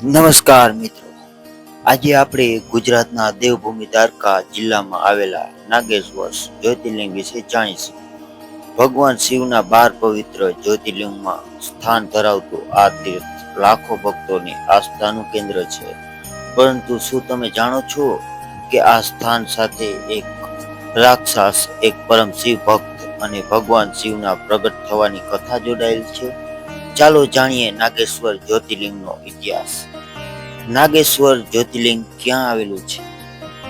નમસ્કાર મિત્રો, આજે આપણે ગુજરાતના દેવભૂમિ દ્વારકા જિલ્લામાં આવેલા નાગેશ્વર જ્યોતિર્લિંગ વિશે જાણીશું. ભગવાન શિવના 12 પવિત્ર જ્યોતિર્લિંગમાં સ્થાન ધરાવતું આ તીર્થ લાખો ભક્તોની આસ્થાનું કેન્દ્ર છે. પરંતુ શું તમે જાણો છો કે આ સ્થાન સાથે એક રાક્ષસ, એક પરમ શિવ ભક્ત અને ભગવાન શિવના પ્રગટ થવાની કથા જોડાયેલ છે? ચાલો જાણીએ નાગેશ્વર જ્યોતિર્લિંગનો ઇતિહાસ. નાગેશ્વર જ્યોતિર્લિંગ ક્યાં આવેલું છે?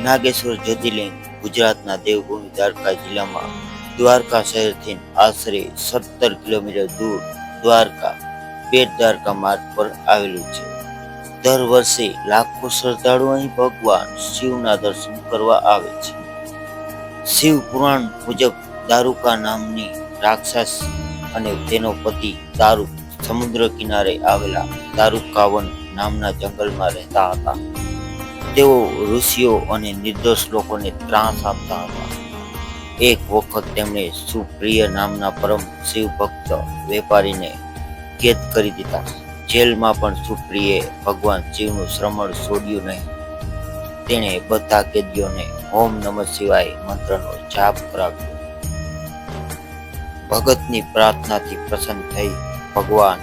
નાગેશ્વર જ્યોતિર્લિંગ ગુજરાતના દેવભૂમિ દ્વારકા જિલ્લામાં દ્વારકા શહેરથી આશરે 17 કિલોમીટર દૂર દ્વારકા બેટ દ્વારકા માર્ગ પર આવેલું છે. દર વર્ષે લાખો શ્રદ્ધાળુઓ અહીં ભગવાન શિવના દર્શન કરવા આવે છે. શિવ પુરાણ મુજબ દારૂકા નામની રાક્ષસ અને તેનો પતિ દારૂક સમુદ્ર કિનારે આવેલા દારૂકાવન નામના જંગલમાં રહેતા હતા. તેઓ ઋષિઓ અને નિર્દોષ લોકોને ત્રાસ આપતા હતા. એક વખત તેમણે સુપ્રિય નામના પરમ શિવ ભક્ત વેપારીને કેદ કરી દીધા. જેલમાં પણ સુપ્રિયે ભગવાન શિવનું શ્રમણ છોડ્યું નહીં. તેણે બધા કેદીઓને ઓમ નમઃ શિવાય મંત્રનો જાપ કરાવ્યો. ભગતની પ્રાર્થનાથી પ્રસન્ન થઈ ભગવાન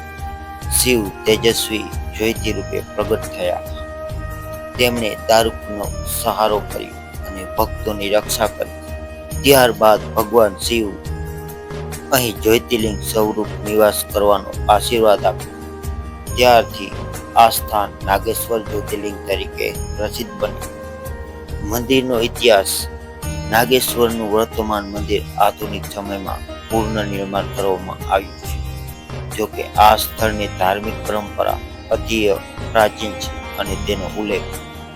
શિવ તેજસ્વી જ્યોતિ રૂપે પ્રગટ થયા. તેમણે દારૂકનો સહારો કર્યો અને ભક્તોની રક્ષા કરી. ત્યારબાદ ભગવાન શિવ અહીં જ્યોતિર્લિંગ સ્વરૂપ નિવાસ કરવાનો આશીર્વાદ આપ્યો. ત્યારથી આ સ્થાન નાગેશ્વર જ્યોતિર્લિંગ તરીકે પ્રસિદ્ધ બન્યું. મંદિરનો ઇતિહાસ. નાગેશ્વરનું વર્તમાન મંદિર આધુનિક સમયમાં પુનર્નિર્માણ કરવામાં આવ્યું છે. જોકે આ સ્થળની ધાર્મિક પરંપરા અતિ પ્રાચીન છે અને તેનો ઉલ્લેખ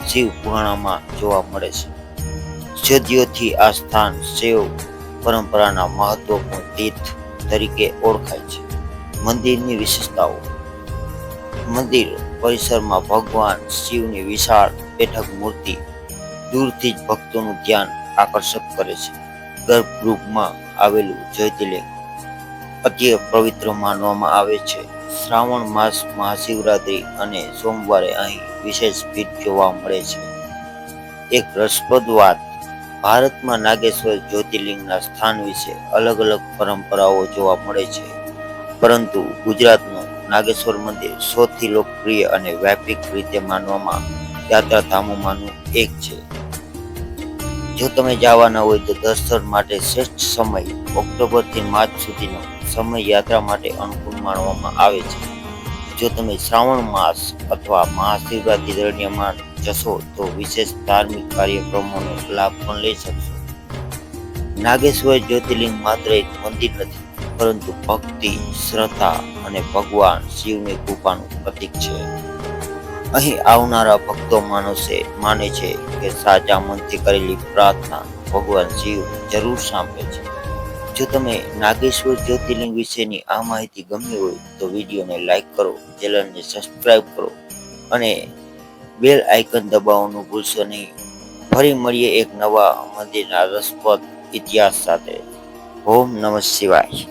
શિવ પુરાણમાં જોવા મળે છે. સદીઓથી આ સ્થાન શૈવ પરંપરાના મહત્વપૂર્ણ તીર્થ તરીકે ઓળખાય છે. મંદિરની વિશેષતાઓ. મંદિર પરિસરમાં ભગવાન શિવની વિશાળ બેઠક મૂર્તિ દૂરથી જ ભક્તોનું ધ્યાન આકર્ષક કરે છે. ગર્ભગૃહમાં આવેલું જ્યોતિર્લિંગ અતિ પવિત્ર માનવામાં આવે છે. શ્રાવણ માસ, મહાશિવરાત્રિ અને સોમવારે અહીં વિશેષ ભીડ જોવા મળે છે. એક રસપ્રદ વાત. ભારતમાં નાગેશ્વર જ્યોતિર્લિંગના સ્થાન વિશે અલગ અલગ પરંપરાઓ જોવા મળે છે, પરંતુ ગુજરાતનું નાગેશ્વર મંદિર સૌથી લોકપ્રિય અને વ્યાપક રીતે માનવામાં યાત્રાધામોમાંનું એક છે. જો તમે જવાના હોય તો દર્શન માટે શ્રેષ્ઠ સમય ઓક્ટોબરથી માર્ચ સુધીનો સમય યાત્રા માટે અનુકૂળ માનવામાં આવે છે. જો તમે શ્રાવણ માસ અથવા મહાશિવરાત્રિ દરમિયાન જશો તો વિશેષ ધાર્મિક કાર્યક્રમોનો લાભ પણ લઈ શકશો. નાગેશ્વર જ્યોતિર્લિંગ માત્ર એક મંદિર નથી, પરંતુ ભક્તિ, શ્રદ્ધા અને ભગવાન શિવની કૃપાનું પ્રતીક છે. અહીં આવનારા ભક્તો માને છે કે સાચા મનથી કરેલી પ્રાર્થના ભગવાન શિવ જરૂર સાંભળે છે. જો તમે નાગેશ્વર જ્યોતિર્લિંગ વિશેની આ માહિતી ગમી હોય તો વિડીયોને લાઈક કરો, ચેનલને સબસ્ક્રાઈબ કરો અને બેલ આઇકન દબાવવાનું ભૂલશો નહીં. ફરી મળીએ એક નવા મંદિરના રસપ્રદ ઇતિહાસ સાથે. ઓમ નમઃ શિવાય.